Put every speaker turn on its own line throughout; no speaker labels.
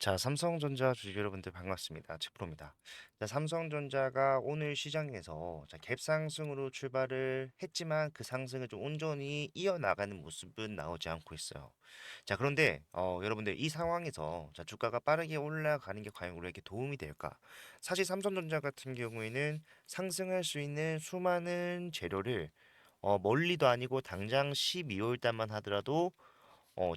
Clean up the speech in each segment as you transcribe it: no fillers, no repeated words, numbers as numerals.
자, 삼성전자 주식 여러분들 반갑습니다. 츠프로입니다. 자, 삼성전자가 오늘 시장에서 자, 갭 상승으로 출발을 했지만 그 상승을 좀 온전히 이어나가는 모습은 나오지 않고 있어요. 자, 그런데 여러분들 이 상황에서 자, 주가가 빠르게 올라가는 게 과연 우리에게 도움이 될까? 사실 삼성전자 같은 경우에는 상승할 수 있는 수많은 재료를 멀리도 아니고 당장 12월 달만 하더라도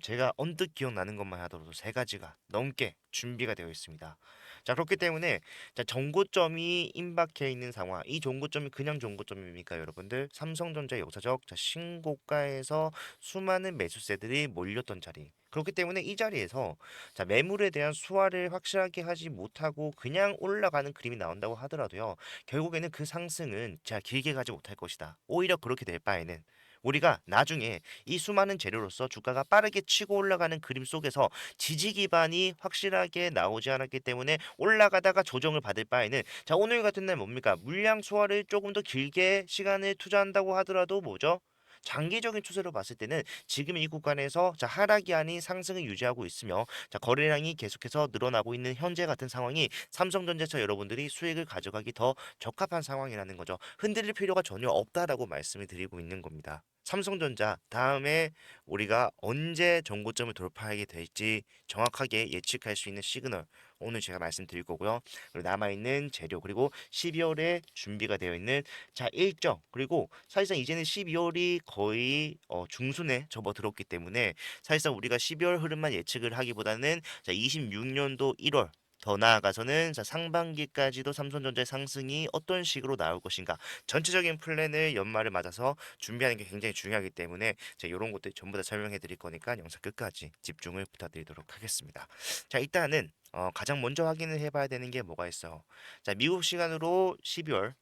제가 언뜻 기억나는 것만 하더라도 세 가지가 넘게 준비가 되어 있습니다. 자, 그렇기 때문에 자, 정고점이 임박해 있는 상황. 이 정고점이 그냥 정고점입니까, 여러분들? 삼성전자 역사적 자, 신고가에서 수많은 매수세들이 몰렸던 자리. 그렇기 때문에 이 자리에서 자, 매물에 대한 수화를 확실하게 하지 못하고 그냥 올라가는 그림이 나온다고 하더라도요. 결국에는 그 상승은 자, 길게 가지 못할 것이다. 오히려 그렇게 될 바에는 우리가 나중에 이 수많은 재료로서 주가가 빠르게 치고 올라가는 그림 속에서 지지 기반이 확실하게 나오지 않았기 때문에 올라가다가 조정을 받을 바에는 자, 오늘 같은 날 뭡니까? 물량 소화를 조금 더 길게 시간을 투자한다고 하더라도 뭐죠? 장기적인 추세로 봤을 때는 지금 이 구간에서 자, 하락이 아닌 상승을 유지하고 있으며 자, 거래량이 계속해서 늘어나고 있는 현재 같은 상황이 삼성전자처 여러분들이 수익을 가져가기 더 적합한 상황이라는 거죠. 흔들릴 필요가 전혀 없다라고 말씀을 드리고 있는 겁니다. 삼성전자 다음에 우리가 언제 정고점을 돌파하게 될지 정확하게 예측할 수 있는 시그널 오늘 제가 말씀드릴 거고요. 그리고 남아있는 재료 그리고 12월에 준비가 되어 있는 자 일정 그리고 사실상 이제는 12월이 거의 중순에 접어들었기 때문에 사실상 우리가 12월 흐름만 예측을 하기보다는 자 26년도 1월 더 나아가서는 자, 상반기까지도 삼성전자의 상승이 어떤 식으로 나올 것인가 전체적인 플랜을 연말을 맞아서 준비하는 게 굉장히 중요하기 때문에 제가 이런 것들 전부 다 설명해 드릴 거니까 영상 끝까지 집중을 부탁드리도록 하겠습니다. 자, 일단은 가장 먼저 확인을 해봐야 되는 게 뭐가 있어. 자, 미국 시간으로 12월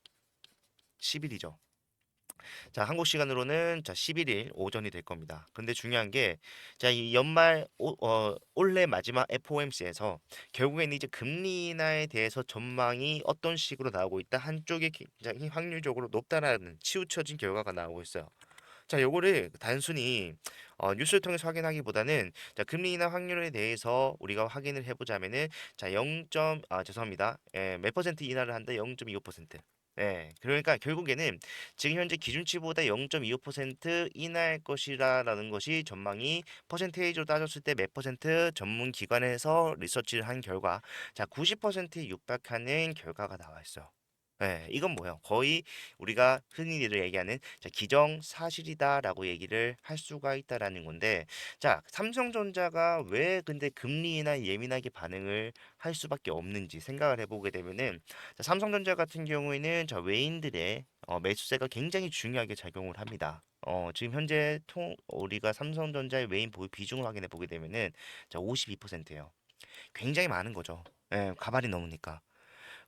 10일이죠. 자, 한국 시간으로는 자 11일 오전이 될 겁니다. 근데 중요한 게 자, 이 연말 올해 마지막 FOMC에서 결국에는 이제 금리 인하에 대해서 전망이 어떤 식으로 나오고 있다. 한쪽이 굉장히 확률적으로 높다라는 치우쳐진 결과가 나오고 있어요. 자, 요거를 단순히 뉴스를 통해서 확인하기보다는 자, 금리 인하 확률에 대해서 우리가 확인을 해보자면은 자, 죄송합니다. 예, 몇 퍼센트 인하를 한다? 0.25%. 예, 그러니까 결국에는 지금 현재 기준치보다 0.25% 인하할 것이라는 것이 전망이 퍼센테이지로 따졌을 때 몇 퍼센트 전문 기관에서 리서치를 한 결과 자, 90%에 육박하는 결과가 나와 있어요. 예, 이건 뭐예요? 거의 우리가 흔히들 얘기하는 자, 기정사실이다라고 얘기를 할 수가 있다라는 건데, 자, 삼성전자가 왜 근데 금리나 예민하게 반응을 할 수밖에 없는지 생각을 해보게 되면은, 자, 삼성전자 같은 경우에는 자, 외인들의 매수세가 굉장히 중요하게 작용을 합니다. 지금 현재 우리가 삼성전자의 외인 보유 비중을 확인해 보게 되면은 자, 52%예요. 굉장히 많은 거죠. 예, 가발이 넘으니까.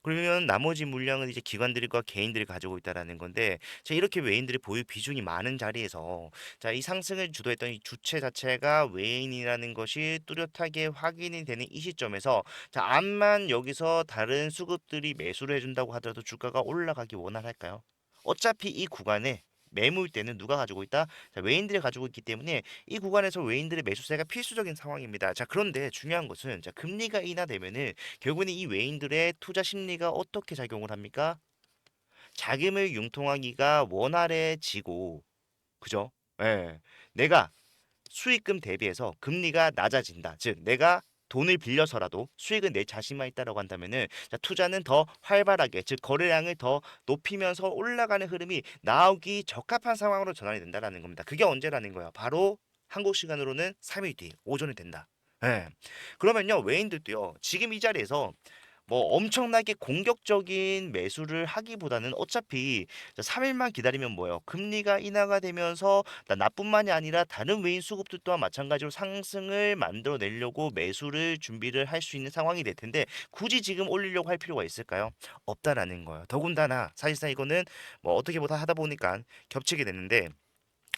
그러면 나머지 물량은 이제 기관들과 개인들이 가지고 있다라는 건데, 자, 이렇게 외인들의 보유 비중이 많은 자리에서, 자, 이 상승을 주도했던 이 주체 자체가 외인이라는 것이 뚜렷하게 확인이 되는 이 시점에서, 자, 암만 여기서 다른 수급들이 매수를 해준다고 하더라도 주가가 올라가기 원활할까요? 어차피 이 구간에 매물대는 누가 가지고 있다? 자, 외인들이 가지고 있기 때문에 이 구간에서 외인들의 매수세가 필수적인 상황입니다. 자, 그런데 중요한 것은 자, 금리가 인하되면은 결국에는 이 외인들의 투자 심리가 어떻게 작용을 합니까? 자금을 융통하기가 원활해지고, 그죠? 예. 내가 수익금 대비해서 금리가 낮아진다. 즉, 내가 돈을 빌려서라도 수익은 내 자신만 있다라고 한다면은 자, 투자는 더 활발하게, 즉 거래량을 더 높이면서 올라가는 흐름이 나오기 적합한 상황으로 전환이 된다라는 겁니다. 그게 언제라는 거예요? 바로 한국 시간으로는 3일 뒤 오전이 된다. 예. 그러면요 외인들도요 지금 이 자리에서 뭐 엄청나게 공격적인 매수를 하기보다는 어차피 3일만 기다리면 뭐예요? 금리가 인하가 되면서 나뿐만이 아니라 다른 외인 수급들 또한 마찬가지로 상승을 만들어내려고 매수를 준비를 할 수 있는 상황이 될 텐데 굳이 지금 올리려고 할 필요가 있을까요? 없다라는 거예요. 더군다나 사실상 이거는 뭐 어떻게 보다 하다 보니까 겹치게 되는데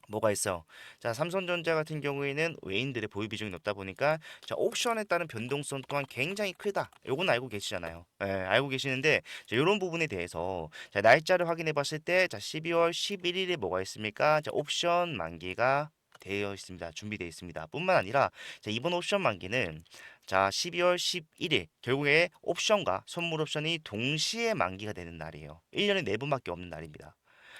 뭐가 있어? 자, 삼성전자 같은 경우에는 외인들의 보유 비중이 높다 보니까 자, 옵션에 따른 변동성 또한 굉장히 크다. 요건 알고 계시잖아요. 예, 알고 계시는데 자, 이런 부분에 대해서 자, 날짜를 확인해 봤을 때 자, 12월 11일에 뭐가 있습니까? 자, 옵션 만기가 되어 있습니다. 준비되어 있습니다. 뿐만 아니라 자, 이번 옵션 만기는 자 12월 11일 결국에 옵션과 선물 옵션이 동시에 만기가 되는 날이에요. 1년에 4번밖에 없는 날입니다.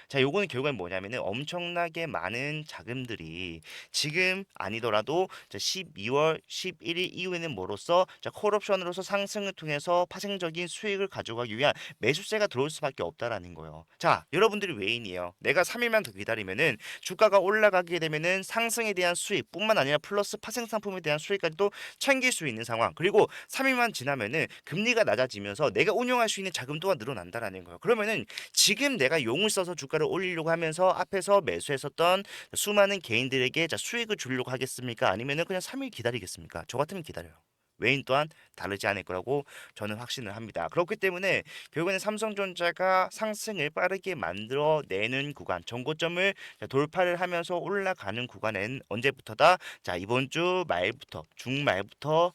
자, 요거는 결국엔 뭐냐면은 엄청나게 많은 자금들이 지금 아니더라도 자, 12월 11일 이후에는 뭐로써 자, 콜옵션으로서 상승을 통해서 파생적인 수익을 가져가기 위한 매수세가 들어올 수밖에 없다라는 거예요. 자, 여러분들이 외인이에요. 내가 3일만 더 기다리면은 주가가 올라가게 되면은 상승에 대한 수익뿐만 아니라 플러스 파생 상품에 대한 수익까지도 챙길 수 있는 상황. 그리고 3일만 지나면은 금리가 낮아지면서 내가 운용할 수 있는 자금 또한 늘어난다라는 거예요. 그러면은 지금 내가 용을 써서 주가를 올리려고 하면서 앞에서 매수했었던 수많은 개인들에게 자, 수익을 주려고 하겠습니까? 아니면은 그냥 3일 기다리겠습니까? 저 같으면 기다려요. 외인 또한 다르지 않을 거라고 저는 확신을 합니다. 그렇기 때문에 결국에는 삼성전자가 상승을 빠르게 만들어내는 구간, 정고점을 돌파를 하면서 올라가는 구간엔 언제부터다? 자, 이번 주 말부터, 중말부터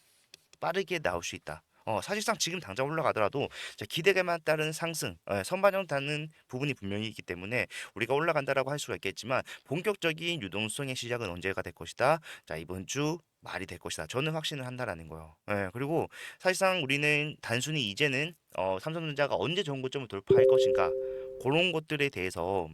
빠르게 나올 수 있다. 사실상 지금 당장 올라가더라도 기대감에 따른 상승, 선반영되는 부분이 분명히 있기 때문에 우리가 올라간다라고 할 수가 있겠지만 본격적인 유동성의 시작은 언제가 될 것이다. 자, 이번 주 말이 될 것이다. 저는 확신을 한다라는 거예요. 그리고 사실상 우리는 단순히 이제는 삼성전자가 언제 정고점을 돌파할 것인가 그런 것들에 대해서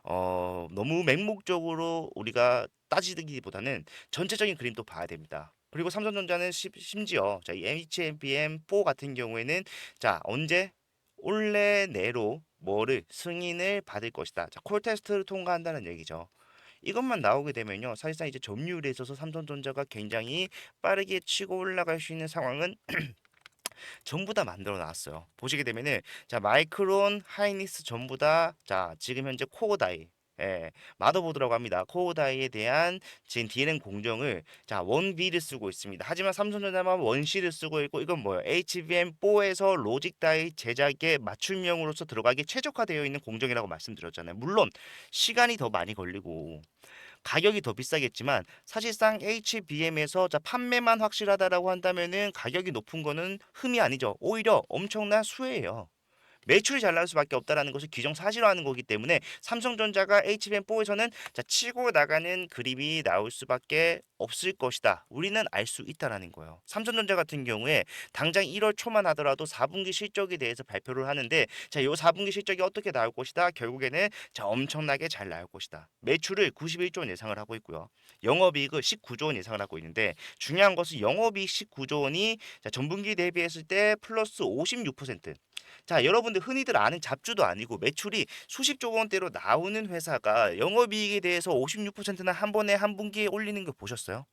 너무 맹목적으로 우리가 따지기보다는 전체적인 그림도 봐야 됩니다. 그리고 삼성전자는 심지어 자, 이 HBM4 같은 경우에는 자, 언제 올해 내로 뭐를 승인을 받을 것이다. 자, 콜 테스트를 통과한다는 얘기죠. 이것만 나오게 되면요. 사실상 이제 점유율에 있어서 삼성전자가 굉장히 빠르게 치고 올라갈 수 있는 상황은 전부 다 만들어 놨어요. 보시게 되면은 자, 마이크론, 하이닉스 전부 다 자, 지금 현재 코어다이 마더보드라고 합니다. 코어다이에 대한 지금 DRAM 공정을 자, 1B를 쓰고 있습니다. 하지만 삼성전자만 1C를 쓰고 있고 이건 뭐예요? HBM4에서 로직 다이 제작에 맞춤형으로서 들어가기 최적화되어 있는 공정이라고 말씀드렸잖아요. 물론 시간이 더 많이 걸리고 가격이 더 비싸겠지만 사실상 HBM에서 자, 판매만 확실하다라고 한다면은 가격이 높은 거는 흠이 아니죠. 오히려 엄청난 수혜예요. 매출이 잘 나올 수밖에 없다라는 것을 기정사실화하는 거기 때문에 삼성전자가 HBM4에서는 자, 치고 나가는 그림이 나올 수밖에 없을 것이다. 우리는 알 수 있다라는 거예요. 삼성전자 같은 경우에 당장 1월 초만 하더라도 4분기 실적에 대해서 발표를 하는데 자, 요 4분기 실적이 어떻게 나올 것이다. 결국에는 자, 엄청나게 잘 나올 것이다. 매출을 91조 원 예상을 하고 있고요. 영업이익을 19조 원 예상을 하고 있는데 중요한 것은 영업이익 19조 원이 자, 전분기 대비했을 때 플러스 56%. 자, 여러분들 흔히들 아는 잡주도 아니고 매출이 수십조 원대로 나오는 회사가 영업이익에 대해서 56%나 한 번에 한 분기에 올리는 거 보셨어요?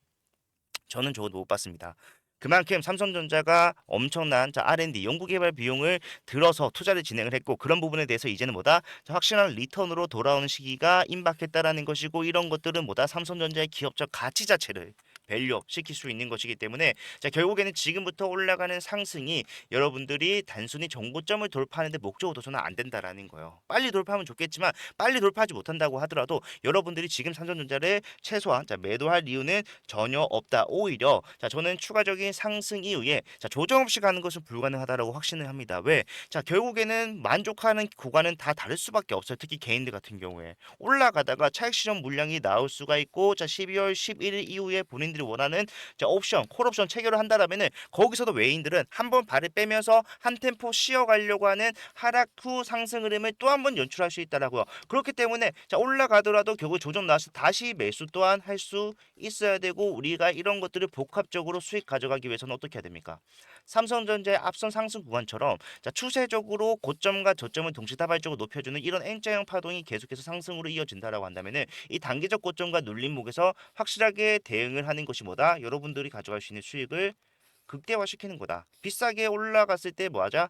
저는 적어도 못 봤습니다. 그만큼 삼성전자가 엄청난 자, R&D 연구개발 비용을 들어서 투자를 진행을 했고 그런 부분에 대해서 이제는 뭐다 자, 확실한 리턴으로 돌아오는 시기가 임박했다라는 것이고 이런 것들은 뭐다 삼성전자의 기업적 가치 자체를 밸류업 시킬 수 있는 것이기 때문에 자, 결국에는 지금부터 올라가는 상승이 여러분들이 단순히 정고점을 돌파하는데 목적으로 둬서는 안 된다라는 거예요. 빨리 돌파하면 좋겠지만 빨리 돌파하지 못한다고 하더라도 여러분들이 지금 삼성전자를 최소한 자, 매도할 이유는 전혀 없다. 오히려 자, 저는 추가적인 상승 이후에 자, 조정 없이 가는 것은 불가능하다라고 확신을 합니다. 왜? 자, 결국에는 만족하는 구간은 다 다를 수밖에 없어요. 특히 개인들 같은 경우에 올라가다가 차익 실현 물량이 나올 수가 있고 자, 12월 11일 이후에 본인들이 원하는 자, 옵션, 콜옵션 체결을 한다라면은 거기서도 외인들은 한번 발을 빼면서 한 템포 쉬어가려고 하는 하락 후 상승 흐름을 또 한 번 연출할 수 있다라고요. 그렇기 때문에 자, 올라가더라도 결국 조정 나와서 다시 매수 또한 할 수 있어야 되고 우리가 이런 것들을 복합적으로 수익 가져가기 위해서는 어떻게 해야 됩니까? 삼성전자의 앞선 상승 구간처럼 자, 추세적으로 고점과 저점을 동시다발적으로 높여주는 이런 N자형 파동이 계속해서 상승으로 이어진다라고 한다면은 이 단기적 고점과 눌림목에서 확실하게 대응을 하는 것이 뭐다? 여러분들이 가져갈 수 있는 수익을 극대화시키는 거다. 비싸게 올라갔을 때 뭐하자?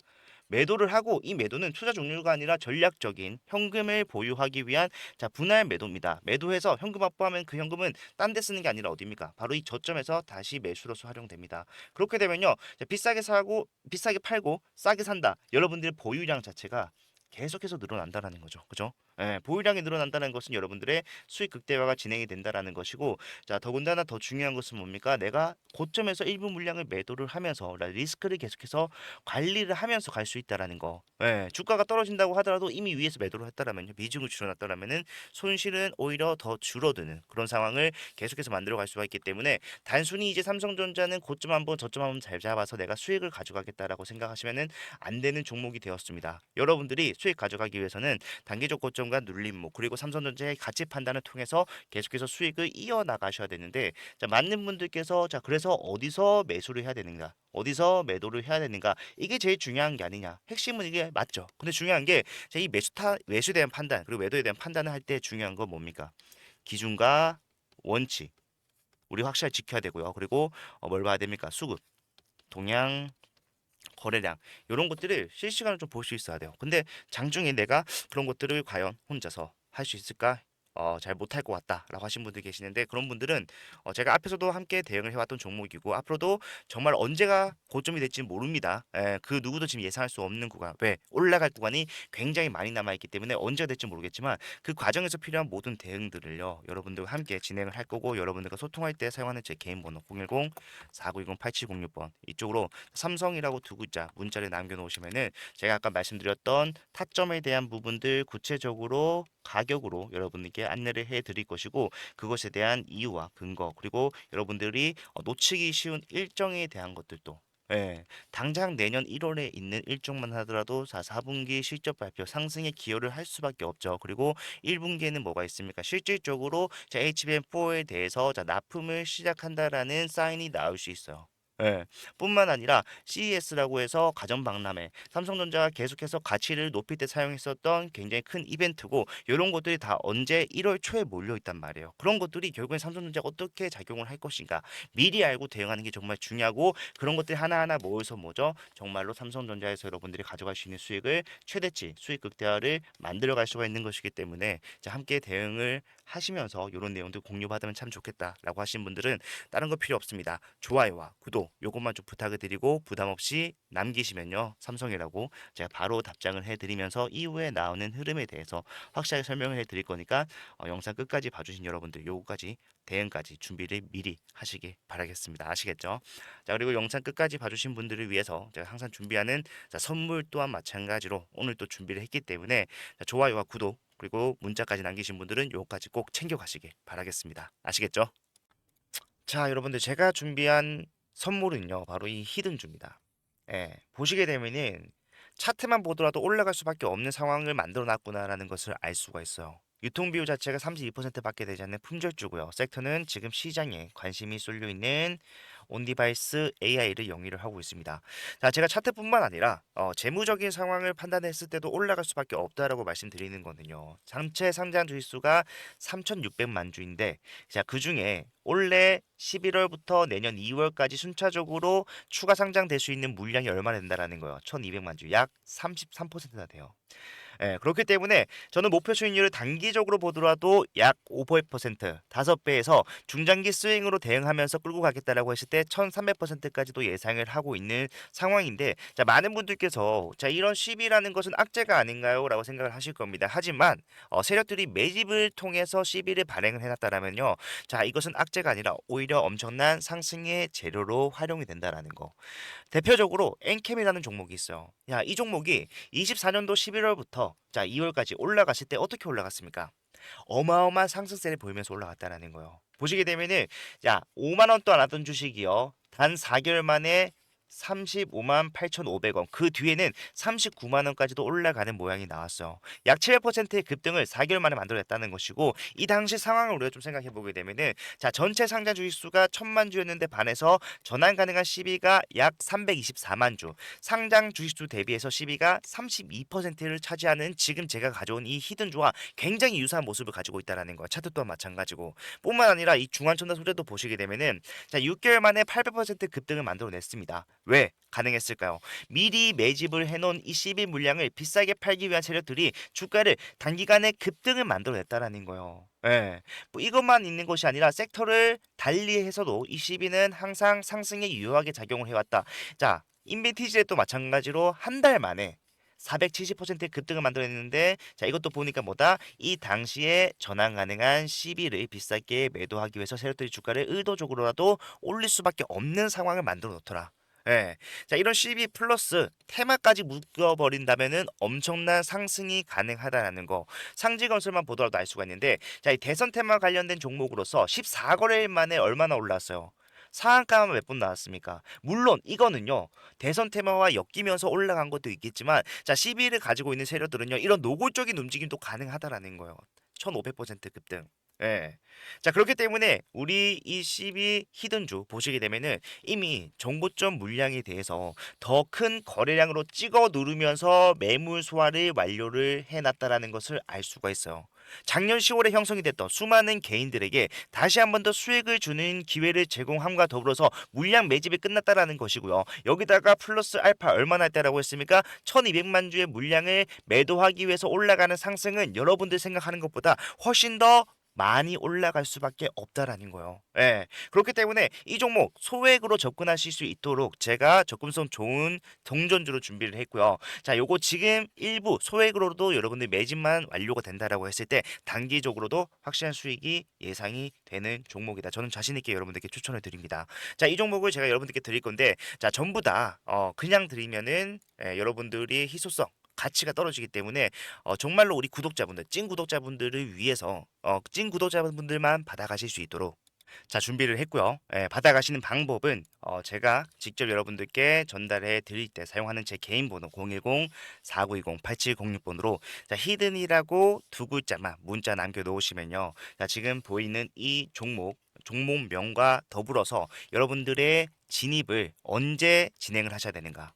매도를 하고 이 매도는 투자 종류가 아니라 전략적인 현금을 보유하기 위한 자, 분할 매도입니다. 매도해서 현금 확보하면 그 현금은 딴 데 쓰는 게 아니라 어디입니까? 바로 이 저점에서 다시 매수로서 활용됩니다. 그렇게 되면요. 자, 비싸게 사고 비싸게 팔고 싸게 산다. 여러분들의 보유량 자체가 계속해서 늘어난다라는 거죠. 그죠? 예, 보유량이 늘어난다는 것은 여러분들의 수익 극대화가 진행이 된다라는 것이고, 자, 더군다나 더 중요한 것은 뭡니까? 내가 고점에서 일부 물량을 매도를 하면서 리스크를 계속해서 관리를 하면서 갈 수 있다라는 거. 예, 주가가 떨어진다고 하더라도 이미 위에서 매도를 했다라면요, 미증을 줄여놨다라면은 손실은 오히려 더 줄어드는 그런 상황을 계속해서 만들어 갈 수가 있기 때문에, 단순히 이제 삼성전자는 고점 한번 저점 한번 잘 잡아서 내가 수익을 가져가겠다라고 생각하시면은 안 되는 종목이 되었습니다. 여러분들이 수익 가져가기 위해서는 단기적 고점과 눌림목, 그리고 삼성전자의 가치 판단을 통해서 계속해서 수익을 이어 나가셔야 되는데, 자, 많은 분들께서 자, 그래서 어디서 매수를 해야 되는가, 어디서 매도를 해야 되는가, 이게 제일 중요한 게 아니냐. 핵심은 이게 맞죠. 근데 중요한 게, 자, 이 매수에 대한 판단, 그리고 매도에 대한 판단을 할 때 중요한 건 뭡니까? 기준과 원칙, 우리 확실히 지켜야 되고요. 그리고 뭘 봐야 됩니까? 수급, 동향, 거래량, 이런 것들을 실시간으로 좀 볼 수 있어야 돼요. 근데 장중에 내가 그런 것들을 과연 혼자서 할 수 있을까? 잘 못할 것 같다라고 하신 분들 계시는데, 그런 분들은 제가 앞에서도 함께 대응을 해왔던 종목이고, 앞으로도 정말 언제가 고점이 될지 모릅니다. 그 누구도 지금 예상할 수 없는 구간, 왜 올라갈 구간이 굉장히 많이 남아있기 때문에 언제가 될지 모르겠지만, 그 과정에서 필요한 모든 대응들을요, 여러분들과 함께 진행을 할 거고, 여러분들과 소통할 때 사용하는 제 개인 번호 010-4920-8706번 이쪽으로 삼성이라고 두 글자 문자를 남겨놓으시면은, 제가 아까 말씀드렸던 타점에 대한 부분들 구체적으로 가격으로 여러분들께 안내를 해드릴 것이고, 그것에 대한 이유와 근거, 그리고 여러분들이 놓치기 쉬운 일정에 대한 것들도, 예, 당장 내년 1월에 있는 일정만 하더라도 4분기 실적 발표 상승에 기여를 할 수밖에 없죠. 그리고 1분기에는 뭐가 있습니까? 실질적으로 자, HBM4에 대해서 자, 납품을 시작한다라는 사인이 나올 수 있어요. 예, 뿐만 아니라 CES라고 해서 가전박람회, 삼성전자가 계속해서 가치를 높일 때 사용했었던 굉장히 큰 이벤트고, 이런 것들이 다 언제 1월 초에 몰려 있단 말이에요. 그런 것들이 결국엔 삼성전자가 어떻게 작용을 할 것인가 미리 알고 대응하는 게 정말 중요하고, 그런 것들이 하나하나 모여서 뭐죠? 정말로 삼성전자에서 여러분들이 가져갈 수 있는 수익을 최대치 수익 극대화를 만들어갈 수가 있는 것이기 때문에, 자, 함께 대응을 하시면서 이런 내용들 공유받으면 참 좋겠다라고 하신 분들은 다른 거 필요 없습니다. 좋아요와 구독 요것만 좀 부탁을 드리고, 부담 없이 남기시면요, 삼성이라고 제가 바로 답장을 해드리면서 이후에 나오는 흐름에 대해서 확실하게 설명을 해드릴 거니까, 영상 끝까지 봐주신 여러분들 요거까지 대응까지 준비를 미리 하시길 바라겠습니다. 아시겠죠? 자, 그리고 영상 끝까지 봐주신 분들을 위해서 제가 항상 준비하는, 자, 선물 또한 마찬가지로 오늘 또 준비를 했기 때문에, 자, 좋아요와 구독 그리고 문자까지 남기신 분들은 요거까지 꼭 챙겨가시길 바라겠습니다. 아시겠죠? 자, 여러분들 제가 준비한 선물은요, 바로 이 히든주입니다. 예, 보시게 되면은 차트만 보더라도 올라갈 수밖에 없는 상황을 만들어 놨구나라는 것을 알 수가 있어요. 유통 비율 자체가 32%밖에 되지 않는 품절주고요. 섹터는 지금 시장에 관심이 쏠려 있는 온디바이스 AI를 영위를 하고 있습니다. 자, 제가 차트뿐만 아니라 재무적인 상황을 판단했을 때도 올라갈 수밖에 없다라고 말씀드리는 거는요, 전체 상장 주식수가 3,600만 주인데, 자, 그중에 올해 11월부터 내년 2월까지 순차적으로 추가 상장될 수 있는 물량이 얼마나 된다라는 거예요. 1,200만 주, 약 33%나 돼요. 예, 그렇기 때문에 저는 목표 수익률을 단기적으로 보더라도 약 5%, 5배에서 중장기 스윙으로 대응하면서 끌고 가겠다라고 했을 때 1300%까지도 예상을 하고 있는 상황인데, 자, 많은 분들께서 자, 이런 시비라는 것은 악재가 아닌가요? 라고 생각을 하실 겁니다. 하지만 세력들이 매집을 통해서 시비를 발행을 해놨다라면요, 자, 이것은 악재가 아니라 오히려 엄청난 상승의 재료로 활용이 된다라는 거. 대표적으로 엔캠이라는 종목이 있어요. 야, 이 종목이 24년도 11월부터 자, 2월까지 올라갔을 때 어떻게 올라갔습니까? 어마어마한 상승세를 보이면서 올라갔다라는 거예요. 보시게 되면은, 자, 5만 원도 안 하던 주식이요, 단 4개월 만에 35만 8,500원. 그 뒤에는 39만 원까지도 올라가는 모양이 나왔어요. 약 7%의 급등을 4개월 만에 만들어냈다는 것이고, 이 당시 상황을 우리가 좀 생각해 보게 되면은, 자, 전체 상장 주식 수가 1,000만 주였는데 반해서 전환 가능한 시비가 약 324만 주. 상장 주식 수 대비해서 시비가 32%를 차지하는 지금 제가 가져온 이 히든주와 굉장히 유사한 모습을 가지고 있다라는 거야. 차트 또한 마찬가지고. 뿐만 아니라 이 중환천사 소재도 보시게 되면은, 자, 6개월 만에 800% 급등을 만들어냈습니다. 왜 가능했을까요? 미리 매집을 해놓은 이 CB 물량을 비싸게 팔기 위한 세력들이 주가를 단기간에 급등을 만들어냈다라는 거예요. 예. 뭐 이것만 있는 것이 아니라 섹터를 달리해서도 이 CB는 항상 상승에 유효하게 작용을 해왔다. 자, 인벤티지에 또 마찬가지로 한 달 만에 470%의 급등을 만들어냈는데 자 이것도 보니까 뭐다? 이 당시에 전환 가능한 시비를 비싸게 매도하기 위해서 세력들이 주가를 의도적으로라도 올릴 수밖에 없는 상황을 만들어 놓더라. 예. 자, 이런 CB 플러스 테마까지 묶어버린다면은 엄청난 상승이 가능하다라는 거. 상지 건설만 보더라도 알 수가 있는데, 자, 이 대선 테마 관련된 종목으로서 14거래일 만에 얼마나 올랐어요? 상한가만 몇 분 나왔습니까? 물론 이거는요 대선 테마와 엮이면서 올라간 것도 있겠지만 자 CB를 가지고 있는 세력들은요 이런 노골적인 움직임도 가능하다라는 거예요. 1500% 급등. 예. 자 그렇기 때문에 우리 이 CB 히든주 보시게 되면은 이미 정보점 물량에 대해서 더 큰 거래량으로 찍어 누르면서 매물 소화를 완료를 해놨다라는 것을 알 수가 있어요. 작년 10월에 형성이 됐던 수많은 개인들에게 다시 한 번 더 수익을 주는 기회를 제공함과 더불어서 물량 매집이 끝났다라는 것이고요. 여기다가 플러스 알파 얼마나 했다라고 했습니까? 1200만 주의 물량을 매도하기 위해서 올라가는 상승은 여러분들 생각하는 것보다 훨씬 더 많이 올라갈 수밖에 없다라는 거예요. 예. 그렇기 때문에 이 종목 소액으로 접근하실 수 있도록 제가 접근성 좋은 동전주로 준비를 했고요. 자, 요거 지금 일부 소액으로도 여러분들 매집만 완료가 된다라고 했을 때 단기적으로도 확실한 수익이 예상이 되는 종목이다. 저는 자신 있게 여러분들께 추천을 드립니다. 자, 이 종목을 제가 여러분들께 드릴 건데 자, 전부 다 그냥 드리면은 여러분들이 희소성 가치가 떨어지기 때문에 정말로 우리 구독자분들, 찐 구독자분들을 위해서 찐 구독자분들만 받아가실 수 있도록 자 준비를 했고요. 예, 받아가시는 방법은 제가 직접 여러분들께 전달해 드릴 때 사용하는 제 개인 번호 010-4920-8706번으로 자, 히든이라고 두 글자만 문자 남겨 놓으시면요. 자, 지금 보이는 이 종목명과 더불어서 여러분들의 진입을 언제 진행을 하셔야 되는가?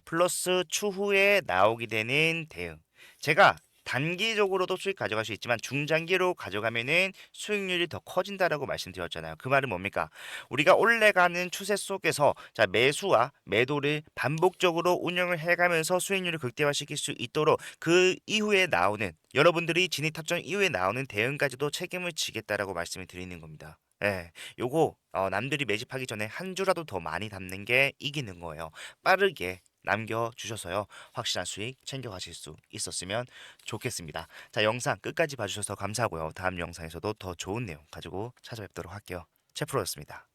플러스 추후에 나오게 되는 대응. 제가 단기적으로도 수익 가져갈 수 있지만 중장기로 가져가면은 수익률이 더 커진다라고 말씀드렸잖아요. 그 말은 뭡니까? 우리가 올라가는 추세 속에서 자 매수와 매도를 반복적으로 운영을 해가면서 수익률을 극대화시킬 수 있도록 그 이후에 나오는 여러분들이 진입 탑정 이후에 나오는 대응까지도 책임을 지겠다라고 말씀을 드리는 겁니다. 예, 요거 남들이 매집하기 전에 한 주라도 더 많이 담는 게 이기는 거예요. 빠르게 남겨주셔서요. 확실한 수익 챙겨가실 수 있었으면 좋겠습니다. 자, 영상 끝까지 봐주셔서 감사하고요. 다음 영상에서도 더 좋은 내용 가지고 찾아뵙도록 할게요. 채프로였습니다.